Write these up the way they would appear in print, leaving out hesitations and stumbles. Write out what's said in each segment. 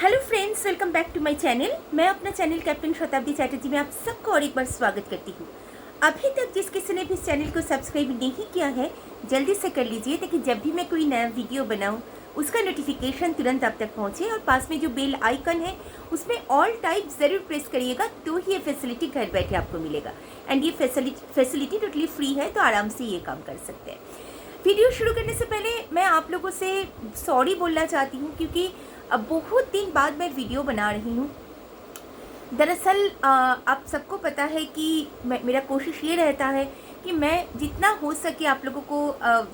Hello friends, welcome back to my channel. मैं अपना channel captain शताब्दी चैटर्जी में आप सबको और एक बार स्वागत करती हूँ। अभी तक जिस किसी ने भी इस चैनल को सब्सक्राइब नहीं किया है, जल्दी से कर लीजिए ताकि जब भी मैं कोई नया वीडियो बनाऊँ उसका नोटिफिकेशन तुरंत आप तक पहुँचे। और पास में जो बेल आइकन है उसमें ऑल टाइप ज़रूर प्रेस करिएगा, तो ही ये फैसिलिटी घर बैठे आपको मिलेगा। एंड ये फैसिलिटी टोटली फ्री है, तो आराम से ये काम कर सकते हैं। वीडियो शुरू करने से पहले मैं आप लोगों से सॉरी बोलना चाहती हूँ, क्योंकि अब बहुत दिन बाद मैं वीडियो बना रही हूँ। दरअसल आप सबको पता है कि मेरा कोशिश ये रहता है कि मैं जितना हो सके आप लोगों को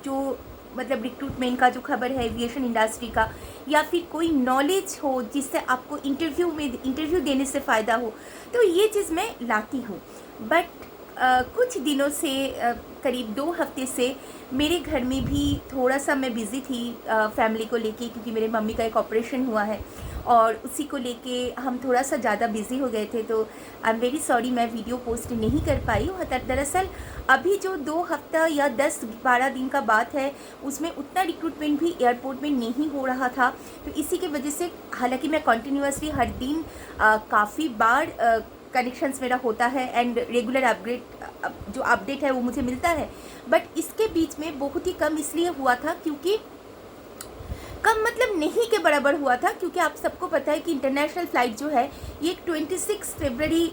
जो मतलब रिक्रूटमेंट का जो खबर है एविएशन इंडस्ट्री का, या फिर कोई नॉलेज हो जिससे आपको इंटरव्यू देने से फ़ायदा हो, तो ये चीज़ मैं लाती हूँ। बट कुछ दिनों से करीब 2 हफ्ते से मेरे घर में भी थोड़ा सा मैं बिज़ी थी फैमिली को लेके, क्योंकि मेरे मम्मी का एक ऑपरेशन हुआ है और उसी को लेके हम थोड़ा सा ज़्यादा बिज़ी हो गए थे। तो आई एम वेरी सॉरी, मैं वीडियो पोस्ट नहीं कर पाई हूँ। दरअसल अभी जो 2 हफ्ता या 10-12 दिन का बात है, उसमें उतना रिक्रूटमेंट भी एयरपोर्ट में नहीं हो रहा था। तो इसी की वजह से, हालांकि मैं कंटिन्यूसली हर दिन काफ़ी बार कनेक्शंस मेरा होता है एंड रेगुलर अपडेट है वो मुझे मिलता है, बट इसके बीच में बहुत ही कम इसलिए हुआ था क्योंकि कम मतलब नहीं के बराबर हुआ था, क्योंकि आप सबको पता है कि इंटरनेशनल फ़्लाइट जो है ये 26 फरवरी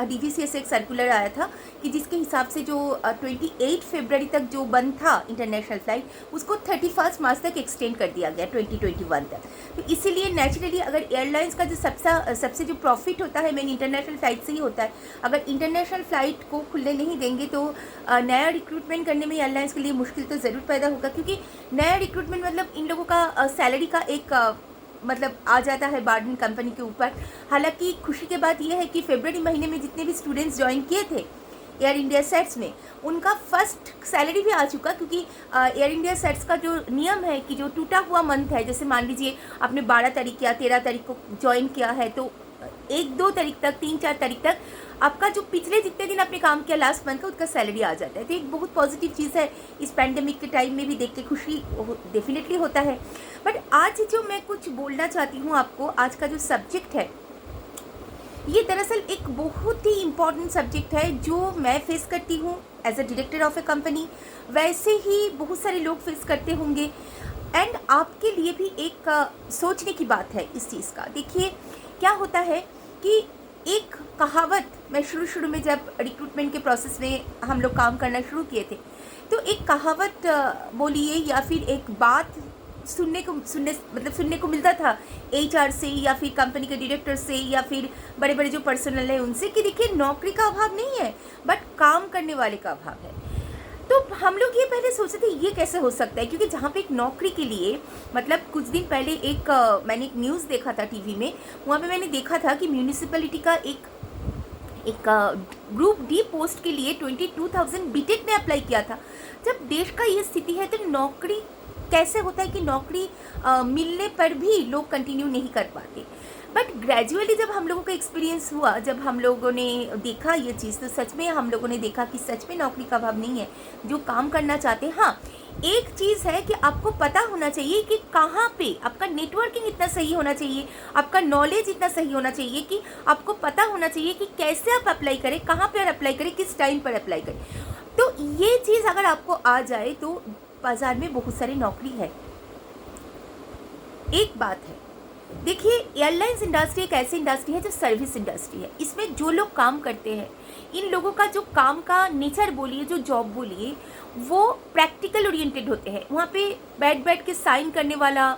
DGCA से एक सर्कुलर आया था कि जिसके हिसाब से जो 28 फरवरी तक जो बंद था इंटरनेशनल फ़्लाइट, उसको 31 मार्च तक एक्सटेंड कर दिया गया 2021 तक। तो इसीलिए नेचुरली अगर एयरलाइंस का जो सबसे जो प्रॉफिट होता है मेन इंटरनेशनल फ़्लाइट से ही होता है। अगर इंटरनेशनल फ़्लाइट को खुलने नहीं देंगे तो नया रिक्रूटमेंट करने में एयरलाइंस के लिए मुश्किल तो ज़रूर पैदा होगा, क्योंकि नया रिक्रूटमेंट मतलब इन लोगों का सैलरी का एक मतलब आ जाता है बर्डन कंपनी के ऊपर। हालांकि खुशी की बात यह है कि फरवरी महीने में जितने भी स्टूडेंट्स ज्वाइन किए थे एयर इंडिया सेट्स में, उनका फर्स्ट सैलरी भी आ चुका, क्योंकि एयर इंडिया सेट्स का जो नियम है कि जो टूटा हुआ मंथ है, जैसे मान लीजिए आपने 12 तारीख या 13 तारीख को ज्वाइन किया है, तो 1-2 तारीख तक, 3-4 तारीख तक आपका जो पिछले जितने दिन आपने काम किया लास्ट मंथ का, उसका सैलरी आ जाता है। तो एक बहुत पॉजिटिव चीज़ है, इस पैंडेमिक के टाइम में भी देख के खुशी डेफिनेटली होता है। बट आज जो मैं कुछ बोलना चाहती हूँ आपको, आज का जो सब्जेक्ट है ये दरअसल एक बहुत ही इम्पॉर्टेंट सब्जेक्ट है जो मैं फेस करती हूँ as a director of a company, वैसे ही बहुत सारे लोग फेस करते होंगे। एंड आपके लिए भी एक सोचने की बात है इस चीज़ का। देखिए क्या होता है कि एक कहावत, मैं शुरू में जब रिक्रूटमेंट के प्रोसेस में हम लोग काम करना शुरू किए थे, तो एक कहावत बोलिए या फिर एक बात सुनने को मिलता था HR से या फिर कंपनी के डायरेक्टर से या फिर बड़े बड़े जो पर्सनल है उनसे, कि देखिए नौकरी का अभाव नहीं है बट काम करने वाले का अभाव है। तो हम लोग ये पहले सोचते थे ये कैसे हो सकता है, क्योंकि जहाँ पे एक नौकरी के लिए मतलब कुछ दिन पहले मैंने एक न्यूज़ देखा था टीवी में, वहाँ पे मैंने देखा था कि म्यूनिसिपैलिटी का एक ग्रुप D पोस्ट के लिए 22,000 बीटेक ने अप्लाई किया था। जब देश का ये स्थिति है तो नौकरी कैसे होता है कि नौकरी मिलने पर भी लोग कंटिन्यू नहीं कर पाते। बट ग्रेजुअली जब हम लोगों का एक्सपीरियंस हुआ, जब हम लोगों ने देखा ये चीज़, तो सच में हम लोगों ने देखा कि सच में नौकरी का अभाव नहीं है जो काम करना चाहते हैं। हाँ, एक चीज़ है कि आपको पता होना चाहिए कि कहाँ पे आपका नेटवर्किंग इतना सही होना चाहिए, आपका नॉलेज इतना सही होना चाहिए कि आपको पता होना चाहिए कि कैसे आप अप्लाई करें, कहाँ पर अप्लाई करें, किस टाइम पर अप्लाई करें। तो ये चीज़ अगर आपको आ जाए तो बाज़ार में बहुत सारी नौकरी है। एक बात है, देखिए एयरलाइंस इंडस्ट्री एक ऐसी इंडस्ट्री है जो सर्विस इंडस्ट्री है। इसमें जो लोग काम करते हैं, इन लोगों का जो काम का नेचर बोलिए, जो जॉब बोलिए, वो प्रैक्टिकल ओरिएंटेड होते हैं। वहाँ पे बैठ के साइन करने वाला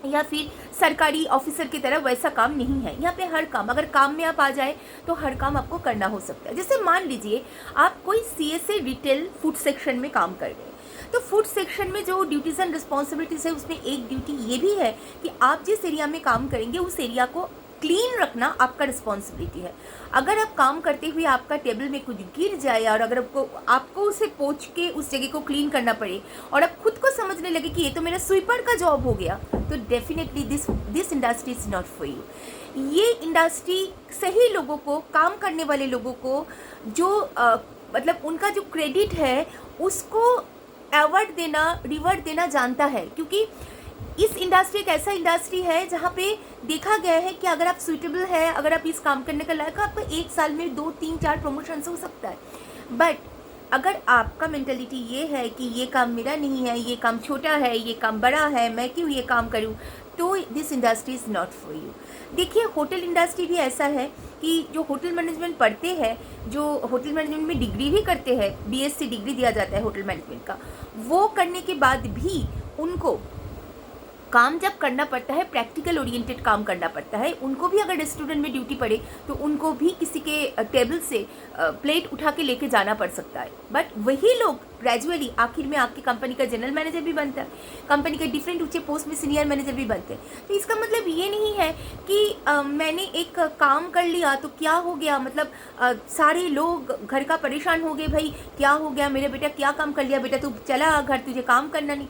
या फिर सरकारी ऑफिसर की तरह वैसा काम नहीं है। यहाँ पे हर काम, अगर काम में आप आ जाए तो हर काम आपको करना हो सकता है। जैसे मान लीजिए आप कोई CSA रिटेल फूड सेक्शन में काम कर रहे हैं, तो फूड सेक्शन में जो ड्यूटीज़ एंड रिस्पॉन्सिबिलिटीज़ है उसमें एक ड्यूटी ये भी है कि आप जिस एरिया में काम करेंगे उस एरिया को क्लीन रखना आपका रिस्पॉन्सिबिलिटी है। अगर आप काम करते हुए आपका टेबल में कुछ गिर जाए और अगर आपको उसे पोंछ के उस जगह को क्लीन करना पड़े और आप खुद को समझने लगे कि ये तो मेरा स्वीपर का जॉब हो गया, तो definitely this industry is not for you. ये इंडस्ट्री सही लोगों को, काम करने वाले लोगों को, जो मतलब उनका जो क्रेडिट है उसको रिवर्ट देना जानता है, क्योंकि इस इंडस्ट्री एक ऐसा इंडस्ट्री है जहाँ पे देखा गया है कि अगर आप सुइटेबल है, अगर आप इस काम करने का लायक, आपको 1 साल में 2, 3, 4 प्रमोशन हो सकता है। बट अगर आपका मेंटेलिटी ये है कि ये काम मेरा नहीं है, ये काम छोटा है, ये काम बड़ा है, मैं क्यों ये काम करूँ, तो this industry is not for you. देखिए होटल इंडस्ट्री भी ऐसा है कि जो होटल मैनेजमेंट पढ़ते हैं, जो होटल मैनेजमेंट में डिग्री भी करते हैं, BSc डिग्री दिया जाता है होटल मैनेजमेंट का, वो करने के बाद भी उनको काम जब करना पड़ता है, प्रैक्टिकल ओरिएंटेड काम करना पड़ता है, उनको भी अगर रेस्टोरेंट में ड्यूटी पड़े तो उनको भी किसी के टेबल से प्लेट उठा के लेके जाना पड़ सकता है। बट वही लोग ग्रेजुअली आखिर में आपकी कंपनी का जनरल मैनेजर भी बनता है, कंपनी के डिफरेंट ऊंचे पोस्ट में सीनियर मैनेजर भी बनते हैं। तो इसका मतलब ये नहीं है कि मैंने एक काम कर लिया तो क्या हो गया, मतलब सारे लोग घर का परेशान हो गए, भाई क्या हो गया, मेरे बेटा क्या काम कर लिया, बेटा तू चला घर, तुझे काम करना नहीं।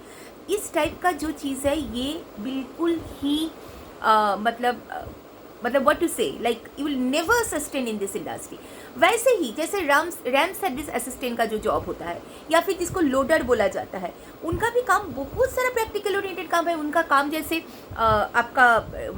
इस टाइप का जो चीज़ है ये बिल्कुल ही मतलब व्हाट टू से, like you will never sustain in this industry. वैसे ही जैसे रैम सर्विस असिस्टेंट का जो जॉब होता है, या फिर जिसको लोडर बोला जाता है, उनका भी काम बहुत सारा प्रैक्टिकल ओरिएंटेड काम है। उनका काम जैसे आपका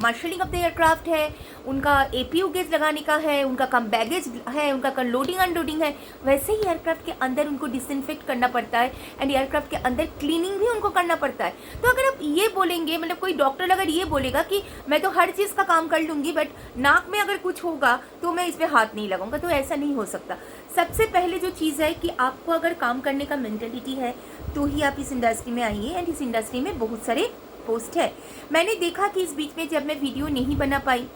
मार्शलिंग ऑफ द एयरक्राफ्ट है, उनका APU गेज लगाने का है, उनका काम बैगेज है, उनका काम लोडिंग अनलोडिंग है। वैसे ही एयरक्राफ्ट के अंदर उनको डिसइंफेक्ट करना पड़ता है एंड एयरक्राफ्ट के अंदर क्लीनिंग भी उनको करना पड़ता है। तो अगर आप ये बोलेंगे, मतलब कोई डॉक्टर अगर ये बोलेगा कि मैं तो हर चीज़ का काम कर लूँगी बट नाक में अगर कुछ होगा तो मैं इस पर हाथ नहीं लगाऊंगा, तो ऐसा नहीं हो सकता। सबसे पहले जो चीज़ है कि आपको अगर काम करने का मेंटेलिटी है तो ही आप इस इंडस्ट्री में आइए। एंड इस इंडस्ट्री में बहुत सारे पोस्ट है। मैंने देखा कि इस बीच में जब मैं वीडियो नहीं बना पाई,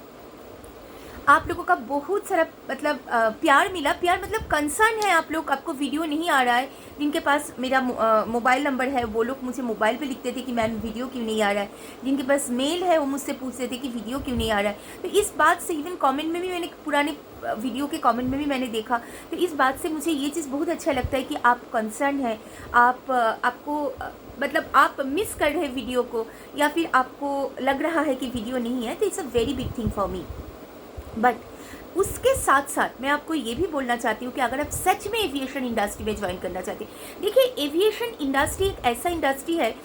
आप लोगों का बहुत सारा मतलब प्यार मिला। प्यार मतलब कंसर्न है आप लोग, आपको वीडियो नहीं आ रहा है। जिनके पास मेरा मोबाइल नंबर है वो लोग मुझे मोबाइल पे लिखते थे कि मैम वीडियो क्यों नहीं आ रहा है। जिनके पास मेल है वो मुझसे पूछते थे कि वीडियो क्यों नहीं आ रहा है। तो इस बात से इवन कमेंट में भी मैंने पुराने वीडियो के कमेंट में भी मैंने देखा, तो इस बात से मुझे ये चीज़ बहुत अच्छा लगता है कि आप कंसर्न है, आपको मतलब आप मिस कर रहे हैं वीडियो को, या फिर आपको लग रहा है कि वीडियो नहीं है। तो it's a very big thing for me. But उसके साथ साथ मैं आपको ये भी बोलना चाहती हूँ कि अगर आप सच में एविएशन इंडस्ट्री में ज्वाइन करना चाहते हैं, देखिए एविएशन इंडस्ट्री एक ऐसा इंडस्ट्री है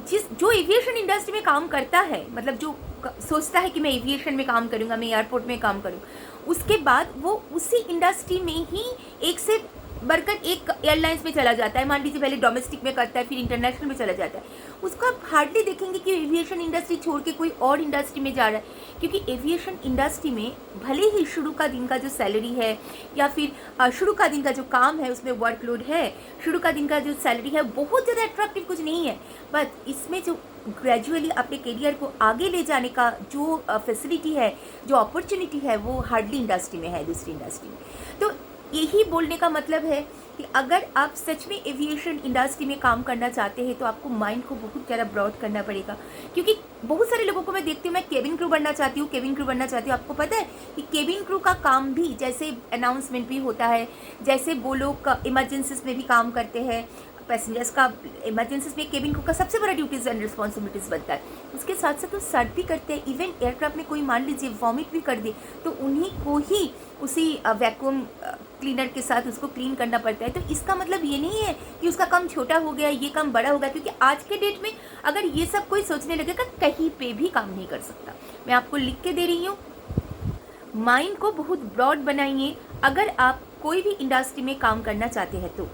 जो एविएशन इंडस्ट्री में काम करता है, मतलब जो सोचता है कि मैं एविएशन में काम करूँगा, मैं एयरपोर्ट में काम करूँ, उसके बाद वो उसी इंडस्ट्री में ही एक से बढ़कर एक एयरलाइंस में चला जाता है। मान लीजिए पहले डोमेस्टिक में करता है, फिर इंटरनेशनल में चला जाता है। उसको आप हार्डली देखेंगे कि एविएशन इंडस्ट्री छोड़ के कोई और इंडस्ट्री में जा रहा है, क्योंकि एविएशन इंडस्ट्री में भले ही शुरू का दिन का जो सैलरी है, या फिर शुरू का दिन का जो काम है उसमें वर्कलोड है, शुरू का दिन का जो सैलरी है बहुत ज़्यादा अट्रैक्टिव कुछ नहीं है, बट इसमें जो ग्रेजुअली अपने करियर को आगे ले जाने का जो फैसिलिटी है, जो अपॉर्चुनिटी है, वो हार्डली इंडस्ट्री में है, दूसरी इंडस्ट्री में। तो यही बोलने का मतलब है कि अगर आप सच में एविएशन इंडस्ट्री में काम करना चाहते हैं तो आपको माइंड को बहुत ज़्यादा ब्रॉड करना पड़ेगा। क्योंकि बहुत सारे लोगों को मैं देखती हूँ, मैं केबिन क्रू बनना चाहती हूँ, केबिन क्रू बनना चाहती हूँ। आपको पता है कि केबिन क्रू का काम भी जैसे अनाउंसमेंट भी होता है, जैसे वो लोग इमरजेंसीज में भी काम करते हैं, पैसेंजर्स का इमरजेंसीज में केबिन क्रू का सबसे बड़ा ड्यूटीज़ एंड रिस्पॉन्सिबिलिटीज़ बनता है। उसके साथ साथ वो सर्व भी करते हैं। इवन एयरक्राफ्ट में कोई मान लीजिए वॉमिट भी कर दे तो उन्हीं को ही उसी वैक्यूम क्लीनर के साथ उसको क्लीन करना पड़ता है। तो इसका मतलब ये नहीं है कि उसका काम छोटा हो गया, ये काम बड़ा हो गया, क्योंकि आज के डेट में अगर ये सब कोई सोचने लगेगा कहीं पे भी काम नहीं कर सकता। मैं आपको लिख के दे रही हूँ, माइंड को बहुत ब्रॉड बनाइए अगर आप कोई भी इंडस्ट्री में काम करना चाहते हैं। तो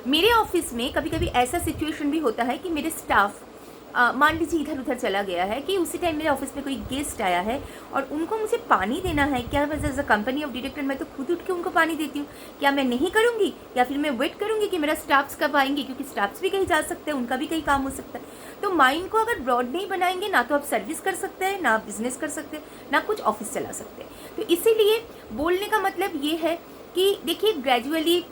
मेरे ऑफिस में कभी कभी ऐसा सिचुएशन भी होता है कि मेरे स्टाफ मान लीजिए इधर उधर चला गया है, कि उसी टाइम मेरे ऑफिस में कोई गेस्ट आया है और उनको मुझे पानी देना है। क्या मैं as a company of director मैं तो खुद उठ के उनको पानी देती हूँ? क्या मैं नहीं करूँगी, या फिर मैं वेट करूँगी कि मेरा स्टाफ्स कब आएंगे? क्योंकि स्टाफ्स भी कहीं जा सकते हैं, उनका भी कहीं काम हो सकता है। तो माइंड को अगर ब्रॉड नहीं बनाएंगे, ना तो आप सर्विस कर सकते हैं, ना आप बिजनेस कर सकते हैं, ना कुछ ऑफिस चला सकते हैं। तो इसीलिए बोलने का मतलब ये है कि देखिए ग्रेजुअली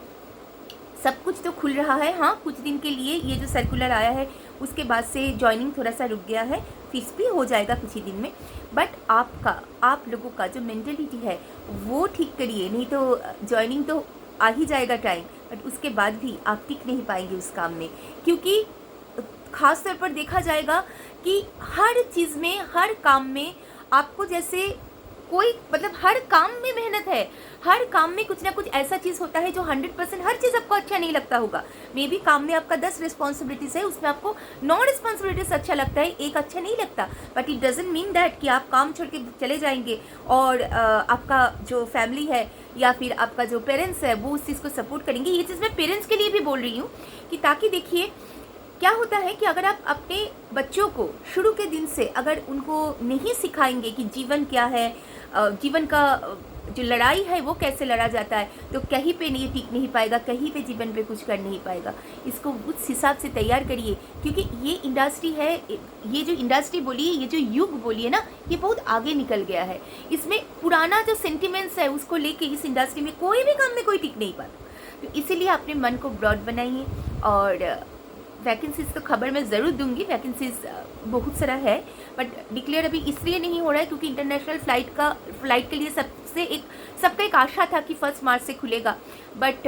सब कुछ तो खुल रहा है। हाँ, कुछ दिन के लिए ये जो सर्कुलर आया है उसके बाद से जॉइनिंग थोड़ा सा रुक गया है, फीस भी हो जाएगा कुछ ही दिन में। बट आप लोगों का जो मेंटलिटी है वो ठीक करिए, नहीं तो जॉइनिंग तो आ ही जाएगा टाइम, बट उसके बाद भी आप टिक नहीं पाएंगे उस काम में। क्योंकि ख़ास तौर पर देखा जाएगा कि हर चीज़ में, हर काम में आपको जैसे कोई मतलब हर काम में मेहनत है, हर काम में कुछ ना कुछ ऐसा चीज़ होता है जो 100% हर चीज़ आपको अच्छा नहीं लगता होगा। मे बी काम में आपका 10 रिस्पॉन्सिबिलिटीज़ है, उसमें आपको 9 रिस्पॉन्सिबिलिटीज़ अच्छा लगता है, एक अच्छा नहीं लगता। But it doesn't mean that कि आप काम छोड़ के चले जाएंगे और आपका जो फैमिली है या फिर आपका जो पेरेंट्स है वो उस चीज़ को सपोर्ट करेंगे। ये चीज़ मैं पेरेंट्स के लिए भी बोल रही हूँ कि ताकि देखिए क्या होता है कि अगर आप अपने बच्चों को शुरू के दिन से अगर उनको नहीं सिखाएंगे कि जीवन क्या है, जीवन का जो लड़ाई है वो कैसे लड़ा जाता है, तो कहीं पे नहीं टिक नहीं पाएगा, कहीं पे जीवन पे कुछ कर नहीं पाएगा। इसको उस हिसाब से तैयार करिए, क्योंकि ये इंडस्ट्री है, ये जो इंडस्ट्री बोलिए, ये जो युग बोलिए ना, ये बहुत आगे निकल गया है। इसमें पुराना जो सेंटिमेंट्स है उसको लेके इस इंडस्ट्री में कोई भी काम में कोई टिक नहीं पाता। तो इसीलिए अपने मन को ब्रॉड बनाइए। और वैकेंसीज़ तो खबर मैं ज़रूर दूंगी, वैकेंसीज़ बहुत सारा है, बट डिक्लेयर अभी इसलिए नहीं हो रहा है क्योंकि इंटरनेशनल फ्लाइट के लिए सबका एक आशा था कि 1 मार्च से खुलेगा, बट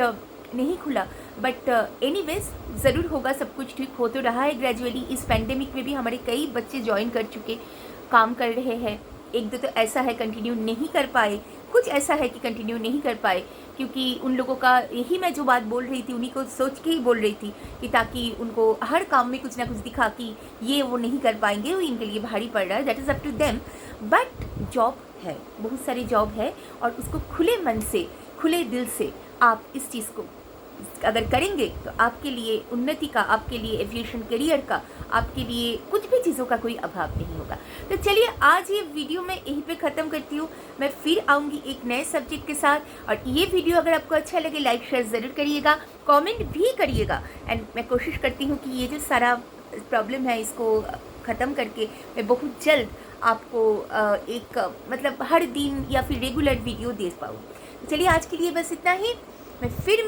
नहीं खुला। बट एनीवेज ज़रूर होगा, सब कुछ ठीक हो तो रहा है ग्रेजुअली। इस पैंडेमिक में भी हमारे कई बच्चे ज्वाइन कर चुके, काम कर रहे हैं। एक दो तो ऐसा है कंटिन्यू नहीं कर पाए, कुछ ऐसा है कि कंटिन्यू नहीं कर पाए, क्योंकि उन लोगों का यही मैं जो बात बोल रही थी उन्हीं को सोच के ही बोल रही थी कि ताकि उनको हर काम में कुछ ना कुछ दिखा कि ये वो नहीं कर पाएंगे, वो इनके लिए भारी पड़ रहा है, that is up to them. But job है, बहुत सारी जॉब है, और उसको खुले मन से खुले दिल से आप इस चीज़ को अगर करेंगे तो आपके लिए उन्नति का, आपके लिए एविएशन करियर का, आपके लिए कुछ भी चीज़ों का कोई अभाव नहीं होगा। तो चलिए आज ये वीडियो मैं यहीं पे ख़त्म करती हूँ। मैं फिर आऊँगी एक नए सब्जेक्ट के साथ, और ये वीडियो अगर आपको अच्छा लगे लाइक शेयर ज़रूर करिएगा, कमेंट भी करिएगा। एंड मैं कोशिश करती हूँ कि ये जो सारा प्रॉब्लम है इसको ख़त्म करके मैं बहुत जल्द आपको एक मतलब हर दिन या फिर रेगुलर वीडियो दे पाऊँ। चलिए आज के लिए बस इतना ही। मैं फिर